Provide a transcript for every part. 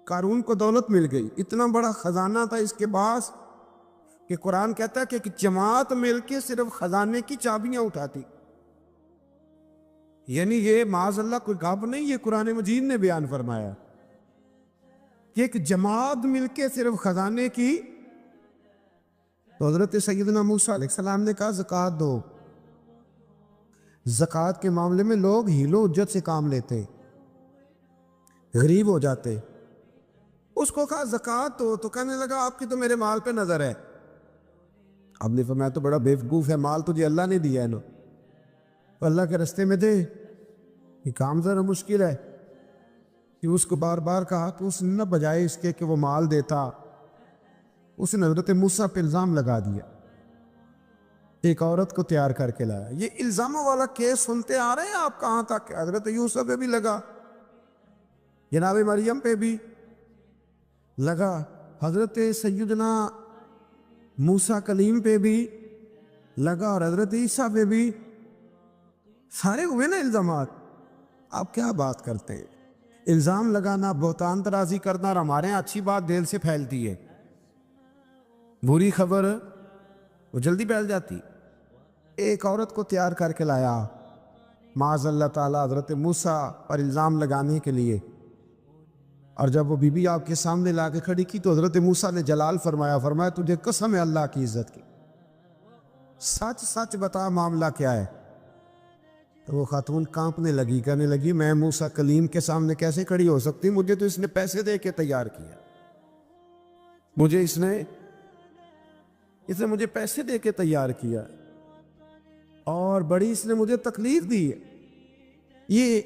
قارون کو دولت مل گئی، اتنا بڑا خزانہ تھا اس کے پاس کہ قرآن کہتا ہے کہ ایک جماعت مل کے صرف خزانے کی چابیاں اٹھاتی. یعنی یہ معاذ اللہ کوئی گپ نہیں، یہ قرآن مجید نے بیان فرمایا کہ ایک جماعت مل کے صرف خزانے کی. تو حضرت سیدنا موسیٰ علیہ السلام نے کہا زکوٰۃ دو. زکوٰۃ کے معاملے میں لوگ ہیل و حجت سے کام لیتے، غریب ہو جاتے. اس کو کہا زکوٰۃ دو تو کہنے لگا آپ کی تو میرے مال پہ نظر ہے. اب نے فرمایا تو بڑا بیوقوف ہے، مال تجھے اللہ نے دیا ہے نا، تو اللہ کے رستے میں دے. یہ کام ذرا مشکل ہے کہ اس کو بار بار کہا تو اس نے نہ بجائے اس کے کہ وہ مال دیتا، اس نے حضرت موسیٰ پہ الزام لگا دیا، ایک عورت کو تیار کر کے لایا. یہ الزاموں والا کیس سنتے آ رہے ہیں آپ کہاں تک؟ حضرت یوسف پہ بھی لگا، جناب مریم پہ بھی لگا، حضرت سیدنا موسیٰ کلیم پہ بھی لگا، اور حضرت عیسیٰ پہ بھی. سارے ہوئے نا الزامات. آپ کیا بات کرتے ہیں؟ الزام لگانا، بہتان ترازی کرنا، اور ہمارے یہاں اچھی بات دل سے پھیلتی ہے، بری خبر وہ جلدی پھیل جاتی. ایک عورت کو تیار کر کے لایا معاذ اللہ تعالیٰ حضرت موسیٰ پر الزام لگانے کے لیے، اور جب وہ بی بی آپ کے سامنے لا کے کھڑی کی تو حضرت موسیٰ نے جلال فرمایا تجھے قسم ہے اللہ کی عزت کی، سچ سچ بتا معاملہ کیا ہے. تو وہ خاتون کانپنے لگی، کہنے لگی میں موسیٰ کلیم کے سامنے کیسے کھڑی ہو سکتی؟ مجھے تو اس نے پیسے دے کے تیار کیا، مجھے اس نے مجھے پیسے دے کے تیار کیا، اور بڑی اس نے مجھے تکلیف دی ہے. یہ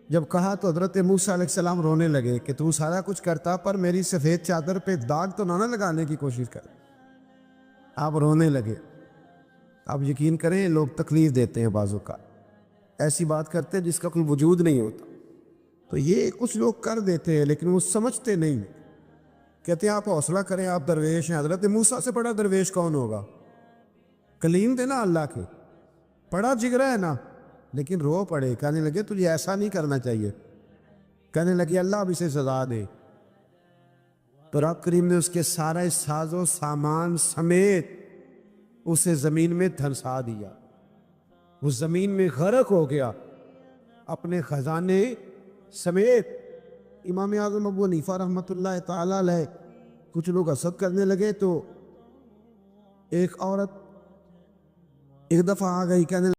جب کہا تو حضرت موسیٰ علیہ السلام رونے لگے کہ تو سارا کچھ کرتا پر میری سفید چادر پہ داغ تو نہ لگانے کی کوشش کر. آپ رونے لگے. آپ یقین کریں لوگ تکلیف دیتے ہیں بعضوں کا، ایسی بات کرتے ہیں جس کا کوئی وجود نہیں ہوتا. تو یہ کچھ لوگ کر دیتے ہیں لیکن وہ سمجھتے نہیں. کہتے ہیں آپ حوصلہ کریں، آپ درویش ہیں. حضرت موسیٰ سے بڑا درویش کون ہوگا؟ کلیم تھے نا اللہ کے، بڑا جگرا ہے نا. لیکن رو پڑے، کہنے لگے تجھے ایسا نہیں کرنا چاہیے. کہنے لگے اللہ اب اسے سزا دے. تو رب کریم نے اس کے سارے ساز و سامان سمیت اسے زمین میں دھنسا دیا. وہ زمین میں غرق ہو گیا اپنے خزانے سمیت. امام اعظم ابو حنیفہ رحمۃ اللہ تعالی علیہ کچھ لوگ حسد کرنے لگے تو ایک عورت ایک دفعہ آ گئی، کہنے